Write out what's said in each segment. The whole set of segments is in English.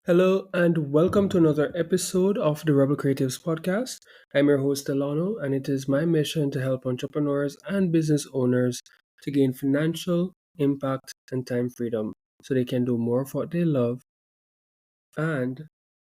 Hello and welcome to another episode of the Rebel Creatives podcast. I'm your host Delano, and it is my mission to help entrepreneurs and business owners to gain financial impact and time freedom so they can do more of what they love and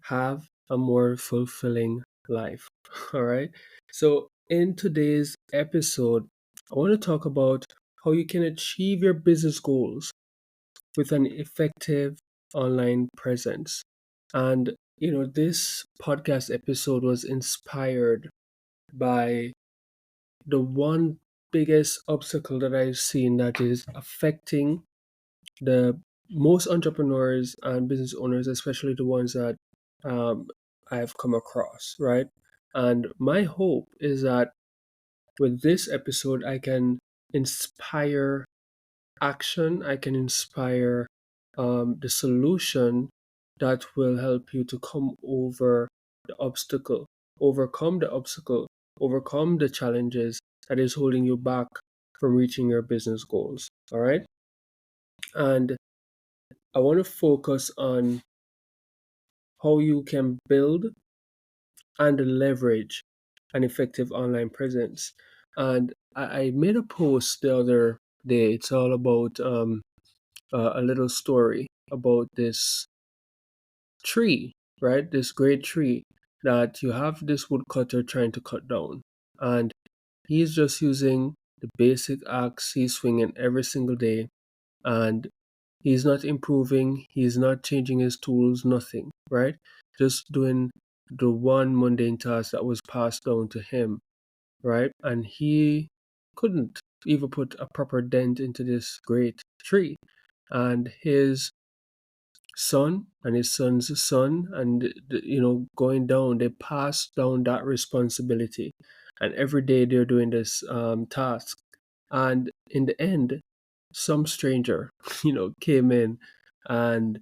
have a more fulfilling life. All right. So, in today's episode, I want to talk about how you can achieve your business goals with an effective online presence. And, this podcast episode was inspired by the one biggest obstacle that I've seen that is affecting the most entrepreneurs and business owners, especially the ones that um, I've come across, right? And my hope is that with this episode, I can inspire action, I can inspire the solution that will help you to the obstacle, overcome the obstacle, overcome the challenges that is holding you back from reaching your business goals. All right. And I want to focus on how you can build and leverage an effective online presence. And I made a post the other day. It's all about a little story about this tree, right? This great tree that you have this woodcutter trying to cut down. And he's just using the basic axe he's swinging every single day. And he's not improving, he's not changing his tools, nothing, right? Just doing the one mundane task that was passed down to him, right? And he couldn't even put a proper dent into this great tree. And his son and his son's son and going down, they pass down that responsibility, and every day they're doing this task. And in the end, some stranger came in, and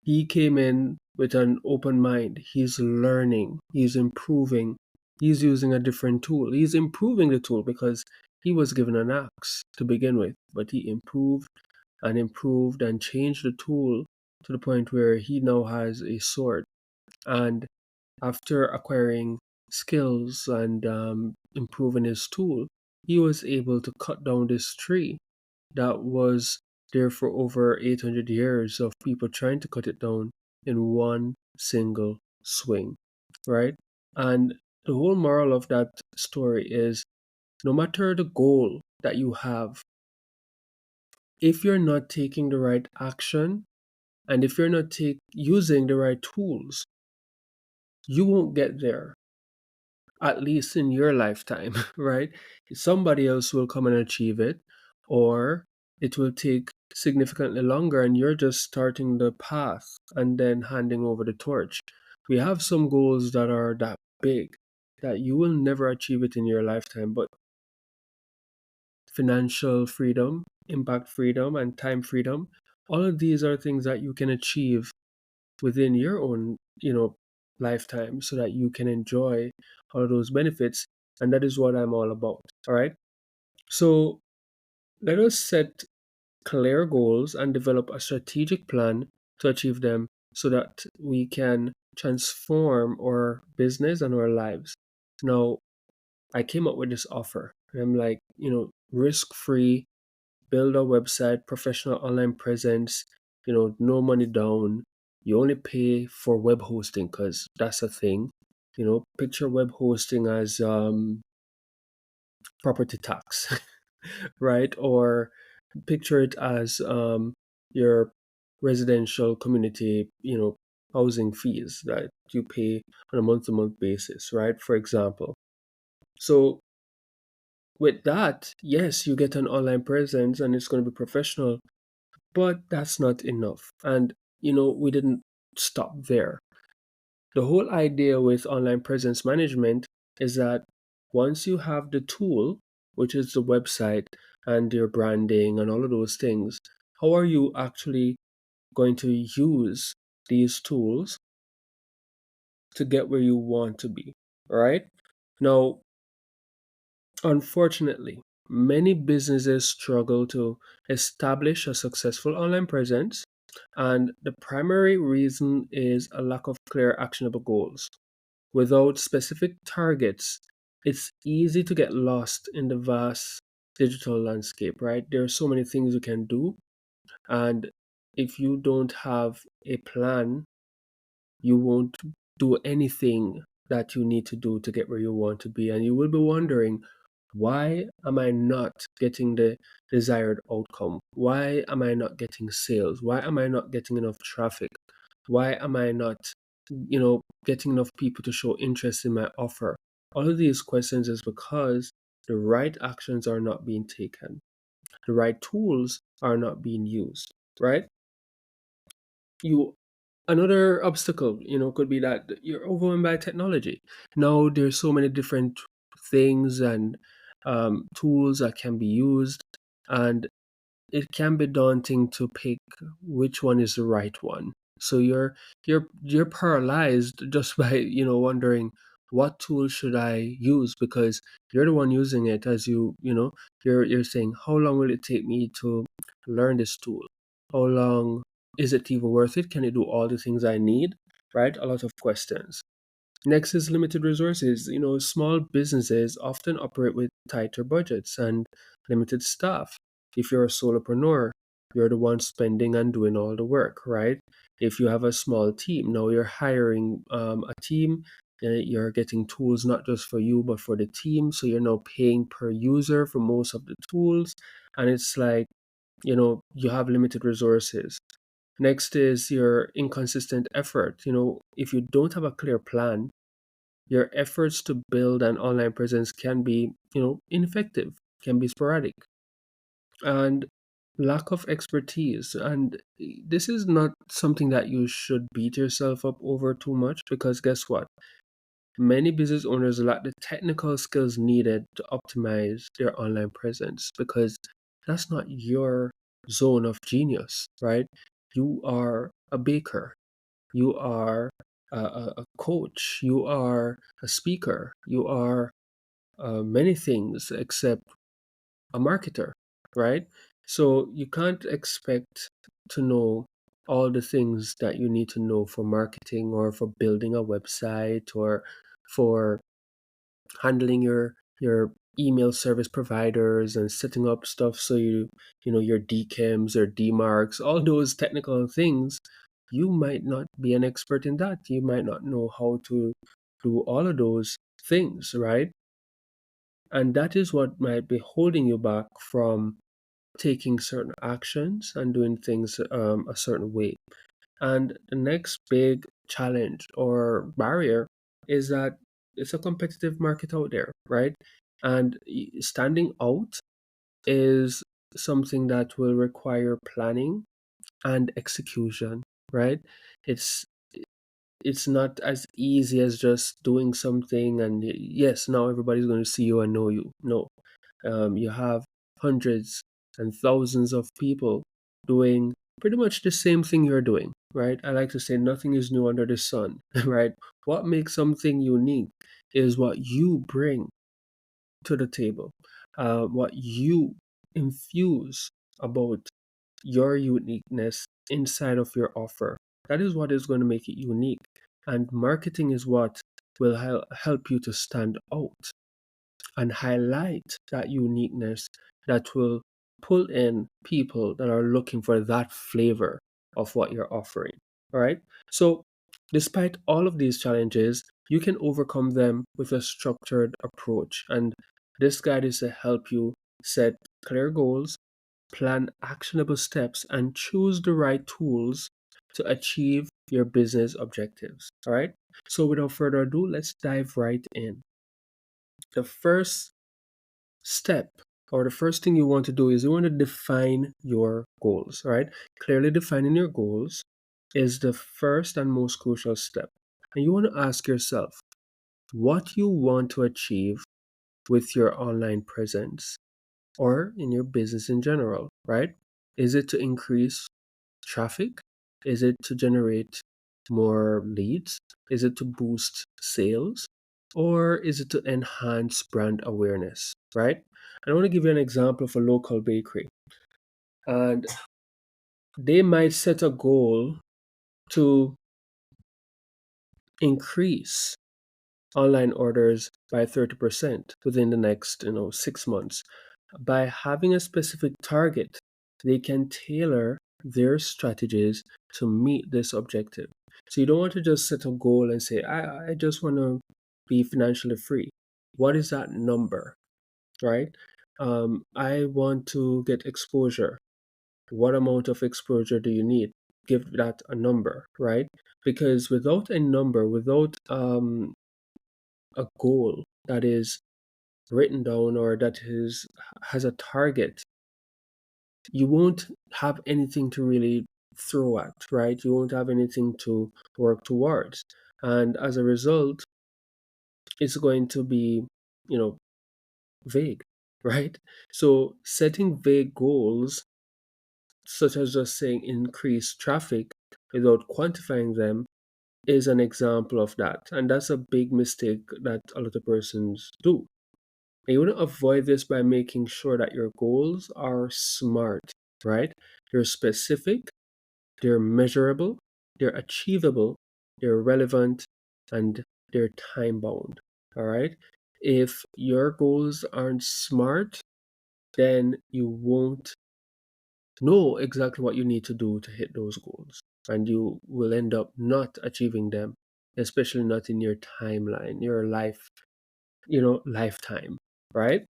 he came in with an open mind. He's learning, he's improving, he's using a different tool, he's improving the tool because he was given an axe to begin with, but he improved and changed the tool to the point where he now has a sword. And after acquiring skills and improving his tool, he was able to cut down this tree that was there for over 800 years of people trying to cut it down in one single swing, right? And the whole moral of that story is no matter the goal that you have, if you're not taking the right action, and if you're not using the right tools, you won't get there, at least in your lifetime, right? Somebody else will come and achieve it, or it will take significantly longer, and you're just starting the path and then handing over the torch. We have some goals that are that big that you will never achieve it in your lifetime, but financial freedom, impact freedom, and time freedom, all of these are things that you can achieve within your own, lifetime so that you can enjoy all of those benefits. And that is what I'm all about. All right. So let us set clear goals and develop a strategic plan to achieve them so that we can transform our business and our lives. Now, I came up with this offer. I'm like, risk free, build a website, professional online presence, no money down. You only pay for web hosting because that's a thing. Picture web hosting as property tax, right? Or picture it as your residential community, housing fees that you pay on a month to month basis, right? For example. So with that, yes, you get an online presence and it's going to be professional. But that's not enough. And, we didn't stop there. The whole idea with online presence management is that once you have the tool, which is the website and your branding and all of those things, how are you actually going to use these tools to get where you want to be? Right? Now, unfortunately, many businesses struggle to establish a successful online presence And the primary reason is a lack of clear, actionable goals. Without specific targets, it's easy to get lost in the vast digital landscape, right? There are so many things you can do. And if you don't have a plan, you won't do anything that you need to do to get where you want to be. And you will be wondering, why am I not getting the desired outcome? Why am I not getting sales? Why am I not getting enough traffic? Why am I not, getting enough people to show interest in my offer? All of these questions is because the right actions are not being taken. The right tools are not being used, right? You Another obstacle, could be that you're overwhelmed by technology. Now there's so many different things and tools that can be used, and it can be daunting to pick which one is the right one. So you're paralyzed just by wondering, what tool should I use, because you're the one using it. As you're saying, how long will it take me to learn this tool? How long is it even worth it? Can it do all the things I need? Right? A lot of questions. Next is limited resources. Small businesses often operate with tighter budgets and limited staff. If you're a solopreneur, you're the one spending and doing all the work, right? If you have a small team, now you're hiring a team, you're getting tools not just for you, but for the team. So you're now paying per user for most of the tools. And it's like, you have limited resources. Next is your inconsistent effort. If you don't have a clear plan, your efforts to build an online presence can be, ineffective, can be sporadic, and lack of expertise. And this is not something that you should beat yourself up over too much, because guess what? Many business owners lack the technical skills needed to optimize their online presence, because that's not your zone of genius, right? You are a baker, you are a coach, you are a speaker, you are many things except a marketer, right? So you can't expect to know all the things that you need to know for marketing, or for building a website, or for handling your email service providers and setting up stuff, so your DKIMs or DMARCs, all those technical things. You might not be an expert in that. You might not know how to do all of those things, right? And that is what might be holding you back from taking certain actions and doing things a certain way. And the next big challenge or barrier is that it's a competitive market out there, right? And standing out is something that will require planning and execution, right? It's it's not as easy as just doing something and yes, now everybody's going to see you and know you. No, you have hundreds and thousands of people doing pretty much the same thing you're doing, right? I like to say nothing is new under the sun, right? What makes something unique is what you bring to the table, what you infuse about your uniqueness inside of your offer. That is what is going to make it unique. And marketing is what will help you to stand out and highlight that uniqueness, that will pull in people that are looking for that flavor of what you're offering. All right. So, despite all of these challenges, you can overcome them with a structured approach. And this guide is to help you set clear goals, plan actionable steps, and choose the right tools to achieve your business objectives. All right. So, without further ado, let's dive right in. The first step, or the first thing you want to do, is you want to define your goals, right? Clearly defining your goals is the first and most crucial step. And you want to ask yourself what you want to achieve with your online presence or in your business in general, right? Is it to increase traffic? Is it to generate more leads? Is it to boost sales? Or is it to enhance brand awareness, right? I want to give you an example of a local bakery. And they might set a goal to increase online orders by 30% within the next 6 months. By having a specific target, they can tailor their strategies to meet this objective. So you don't want to just set a goal and say, I just want to be financially free. What is that number, right? I want to get exposure. What amount of exposure do you need? Give that a number, right? Because without a number, without a goal that is written down or that is has a target, you won't have anything to really throw at, right? You won't have anything to work towards. And as a result, it's going to be, you know, vague, right? So setting vague goals, such as just saying increase traffic without quantifying them, is an example of that. And that's a big mistake that a lot of persons do. And you want to avoid this by making sure that your goals are smart, right? They're specific, they're measurable, they're achievable, they're relevant, and they're time bound. All right. If your goals aren't smart, then you won't know exactly what you need to do to hit those goals. And you will end up not achieving them, especially not in your timeline, your life, lifetime, right?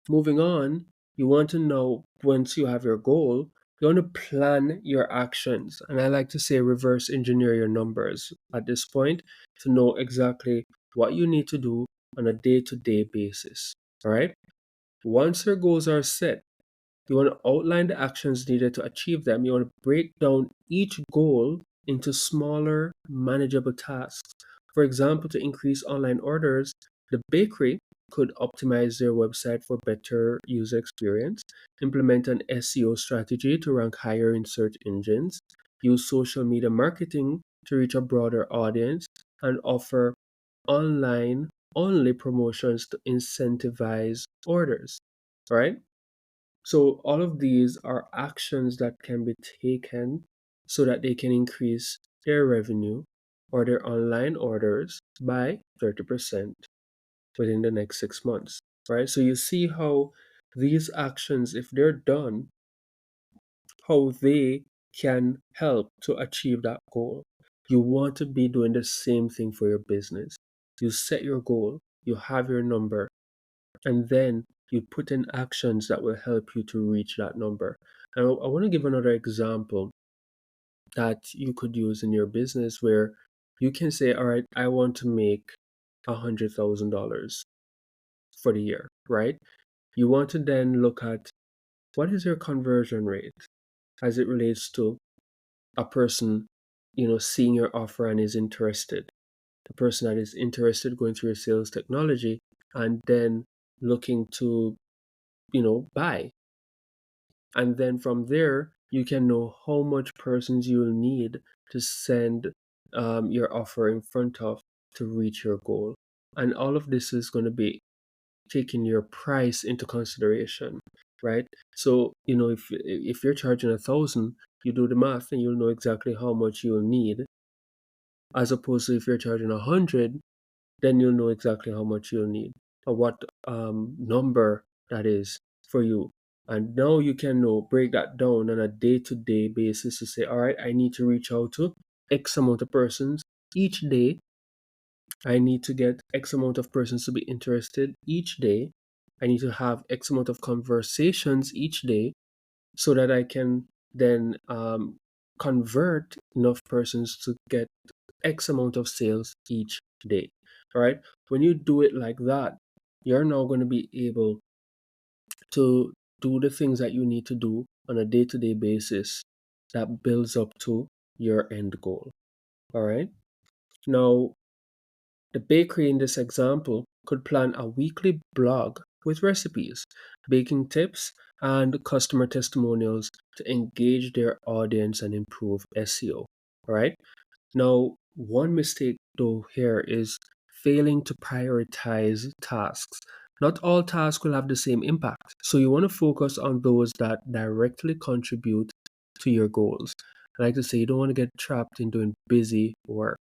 Moving on, you want to know once you have your goal, you want to plan your actions. And I like to say reverse engineer your numbers at this point to know exactly what you need to do on a day to day basis. All right. Once your goals are set, you want to outline the actions needed to achieve them. You want to break down each goal into smaller, manageable tasks. For example, to increase online orders, the bakery could optimize their website for better user experience, implement an SEO strategy to rank higher in search engines, use social media marketing to reach a broader audience, and offer online only promotions to incentivize orders. Right? So all of these are actions that can be taken so that they can increase their revenue or their online orders by 30% within the next 6 months, right? So you see how these actions, if they're done, how they can help to achieve that goal. You want to be doing the same thing for your business. You set your goal, you have your number, and then you put in actions that will help you to reach that number. And I want to give another example that you could use in your business where you can say, all right, I want to make $100,000 for the year, right? You want to then look at what is your conversion rate as it relates to a person, seeing your offer and is interested. The person that is interested going through your sales technology and then looking to buy. And then from there, you can know how much persons you'll need to send your offer in front of to reach your goal. And all of this is going to be taking your price into consideration, right? So, if you're charging 1,000, you do the math and you'll know exactly how much you'll need. As opposed to if you're charging 100, then you'll know exactly how much you'll need or what number that is for you. And now you can know, break that down on a day-to-day basis to say, all right, I need to reach out to X amount of persons each day. I need to get X amount of persons to be interested each day. I need to have X amount of conversations each day so that I can then convert enough persons to get X amount of sales each day. All right. When you do it like that, you're now going to be able to do the things that you need to do on a day to day basis that builds up to your end goal. All right. Now, the bakery in this example could plan a weekly blog with recipes, baking tips, and customer testimonials to engage their audience and improve SEO. All right. Now, one mistake though here is failing to prioritize tasks. Not all tasks will have the same impact. So you want to focus on those that directly contribute to your goals. I like to say you don't want to get trapped in doing busy work,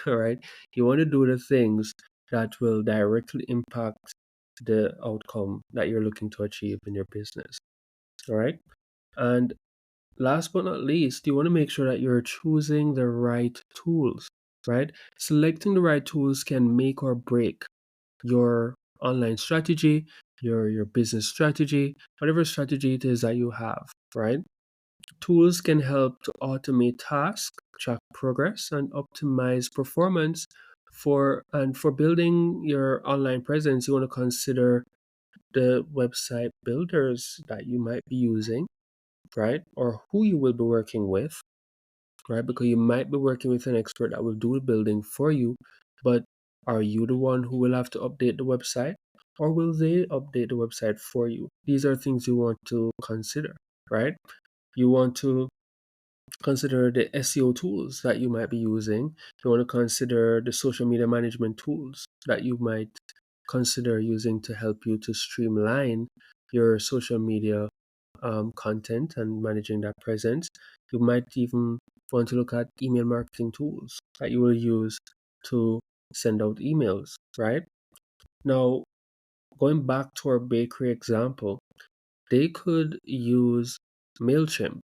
all right? You want to do the things that will directly impact the outcome that you're looking to achieve in your business, all right? And last but not least, you want to make sure that you're choosing the right tools, right? Selecting the right tools can make or break your online strategy, your business strategy, whatever strategy it is that you have, right? Tools can help to automate tasks, track progress, and optimize performance. For building your online presence, you want to consider the website builders that you might be using, right? Or who you will be working with, right? Because you might be working with an expert that will do the building for you, but are you the one who will have to update the website, or will they update the website for you? These are things you want to consider, right? You want to consider the SEO tools that you might be using. You want to consider the social media management tools that you might consider using to help you to streamline your social media content and managing that presence. You might even want to look at email marketing tools that you will use to send out emails, right? Now, going back to our bakery example, they could use MailChimp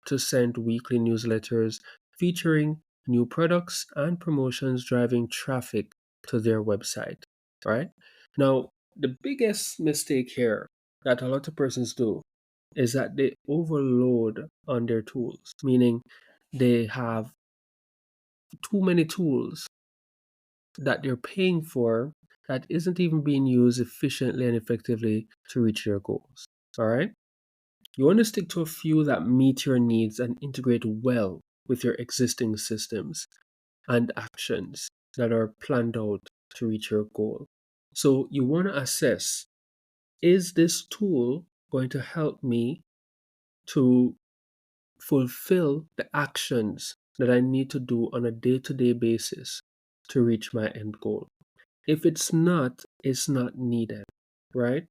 to send weekly newsletters featuring new products and promotions driving traffic to their website, right? Now, the biggest mistake here that a lot of persons do is that they overload on their tools, meaning they have too many tools that they're paying for that isn't even being used efficiently and effectively to reach their goals. All right? You want to stick to a few that meet your needs and integrate well with your existing systems and actions that are planned out to reach your goal. So you want to assess, is this tool going to help me to fulfill the actions that I need to do on a day to day basis to reach my end goal? If it's not needed, right?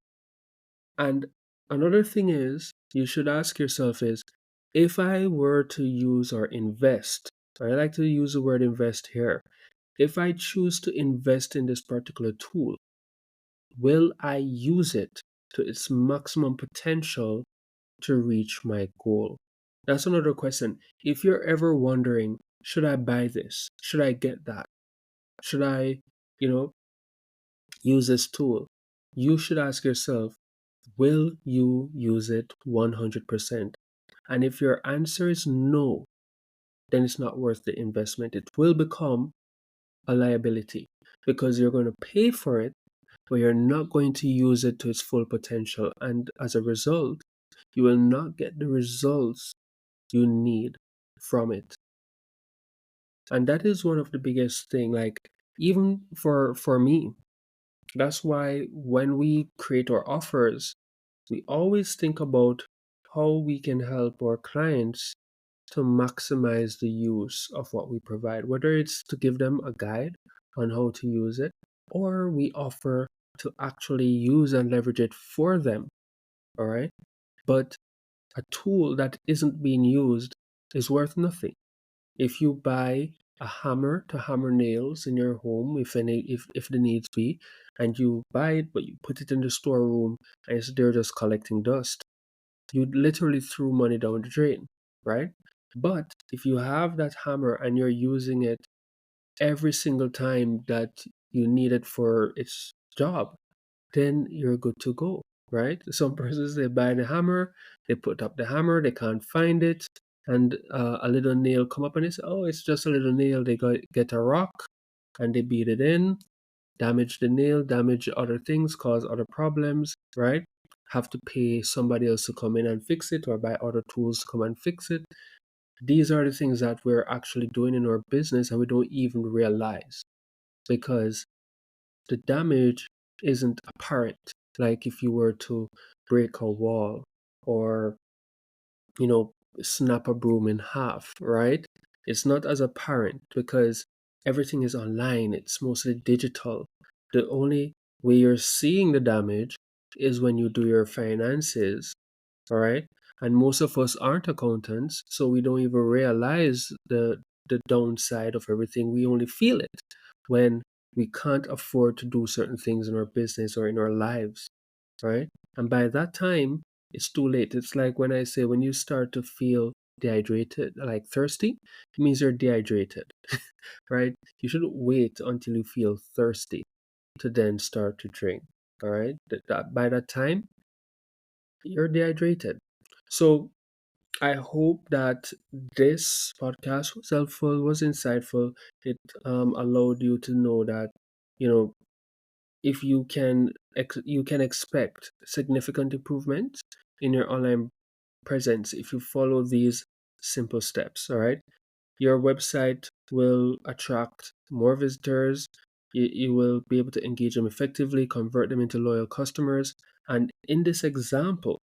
And another thing is, you should ask yourself is, if I were to use or invest, I like to use the word invest here. If I choose to invest in this particular tool, will I use it to its maximum potential to reach my goal? That's another question. If you're ever wondering, should I buy this? Should I get that? Should I, you know, use this tool? You should ask yourself, will you use it 100%? And if your answer is no, then it's not worth the investment. It will become a liability because you're going to pay for it, but you're not going to use it to its full potential. And as a result, you will not get the results you need from it. And that is one of the biggest thing, like even for me, that's why when we create our offers, we always think about how we can help our clients to maximize the use of what we provide, whether it's to give them a guide on how to use it, or we offer to actually use and leverage it for them. All right. But a tool that isn't being used is worth nothing. If you buy a hammer to hammer nails in your home, if the needs be, and you buy it but you put it in the storeroom and it's there just collecting dust, you literally threw money down the drain, right? But if you have that hammer and you're using it every single time that you need it for its job, then you're good to go, right? Some persons, they buy the hammer, they put up the hammer, they can't find it, and a little nail come up and they say, oh, it's just a little nail. They get a rock and they beat it in, damage the nail, damage other things, cause other problems, right? Have to pay somebody else to come in and fix it or buy other tools to come and fix it. These are the things that we're actually doing in our business and we don't even realize because the damage isn't apparent. Like if you were to break a wall or, you know, snap a broom in half, right? It's not as apparent because everything is online, it's mostly digital. The only way you're seeing the damage is when you do your finances, all right? And most of us aren't accountants, so we don't even realize the downside of everything. We only feel it when we can't afford to do certain things in our business or in our lives, right? And by that time, it's too late. It's like when I say when you start to feel dehydrated, like thirsty, it means you're dehydrated, right? You shouldn't wait until you feel thirsty to then start to drink, all right? By that time, you're dehydrated. So I hope that this podcast was helpful, was insightful. It allowed you to know that, you know, if you can expect significant improvements in your online presence if you follow these simple steps. All right, your website will attract more visitors. You will be able to engage them effectively, convert them into loyal customers. And in this example,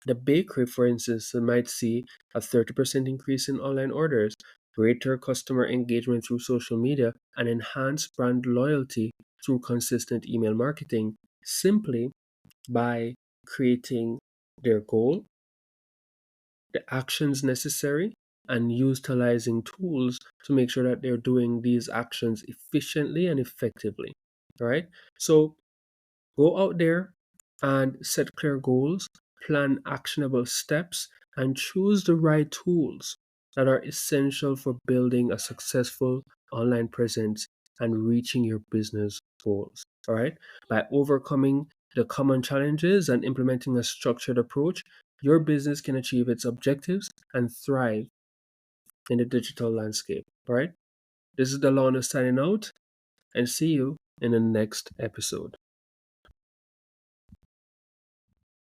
the bakery, for instance, might see a 30% increase in online orders, greater customer engagement through social media, and enhanced brand loyalty through consistent email marketing simply by creating their goal, the actions necessary, and utilizing tools to make sure that they're doing these actions efficiently and effectively. All right. So go out there and set clear goals, plan actionable steps, and choose the right tools that are essential for building a successful online presence and reaching your business goals. All right. By overcoming the common challenges and implementing a structured approach, your business can achieve its objectives and thrive in the digital landscape. All right. This is Delano signing out and see you in the next episode.